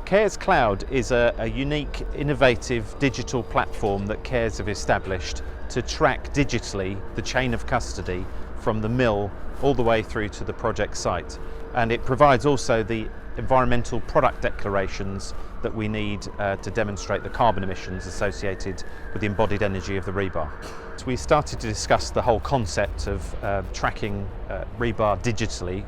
Cares Cloud is a unique, innovative digital platform that Cares have established to track digitally the chain of custody from the mill all the way through to the project site. And it provides also the environmental product declarations that we need to demonstrate the carbon emissions associated with the embodied energy of the rebar. So we started to discuss the whole concept of tracking rebar digitally,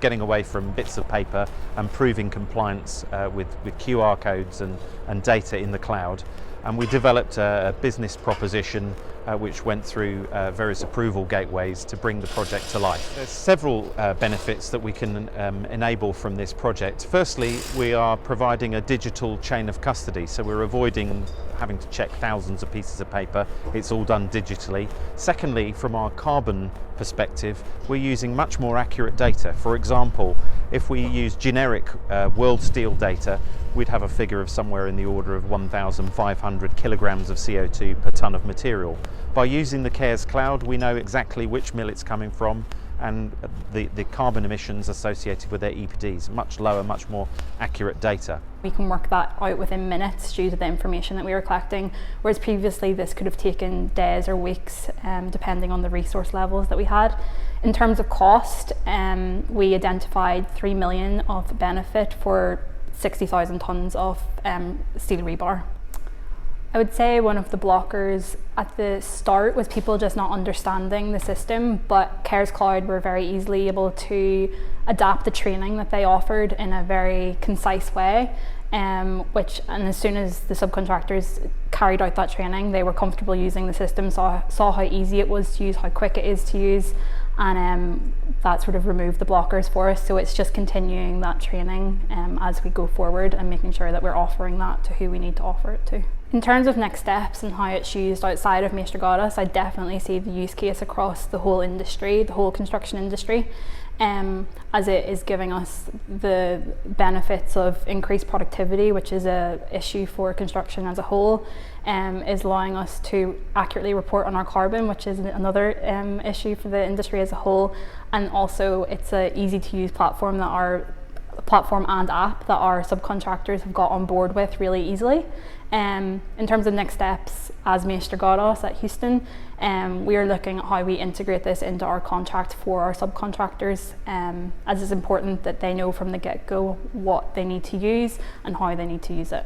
getting away from bits of paper and proving compliance with QR codes and data in the cloud. And we developed a business proposition which went through various approval gateways to bring the project to life. There's several benefits that we can enable from this project. Firstly, we are providing a digital chain of custody, so we're avoiding having to check thousands of pieces of paper. It's all done digitally. Secondly, from our carbon perspective, we're using much more accurate data. For example, if we use generic World Steel data, we'd have a figure of somewhere in the order of 1,500 kilograms of CO2 per tonne of material. By using the Cares Cloud, we know exactly which mill it's coming from and the carbon emissions associated with their EPDs. Much lower, much more accurate data. We can work that out within minutes due to the information that we were collecting, whereas previously this could have taken days or weeks depending on the resource levels that we had. In terms of cost, we identified 3 million of benefit for 60,000 tonnes of steel rebar. I would say one of the blockers at the start was people just not understanding the system, but Cares Cloud were very easily able to adapt the training that they offered in a very concise way, and as soon as the subcontractors carried out that training, they were comfortable using the system, saw how easy it was to use, how quick it is to use, and that sort of removed the blockers for us. So it's just continuing that training as we go forward and making sure that we're offering that to who we need to offer it to. In terms of next steps and how it's used outside of Maestri Gaudas, I definitely see the use case across the whole industry, the whole construction industry, as it is giving us the benefits of increased productivity, which is an issue for construction as a whole, is allowing us to accurately report on our carbon, which is another issue for the industry as a whole, and also it's an easy to use platform and app that our subcontractors have got on board with really easily. In terms of next steps as Maestri Gaudas at Houston, we are looking at how we integrate this into our contract for our subcontractors, as it's important that they know from the get-go what they need to use and how they need to use it.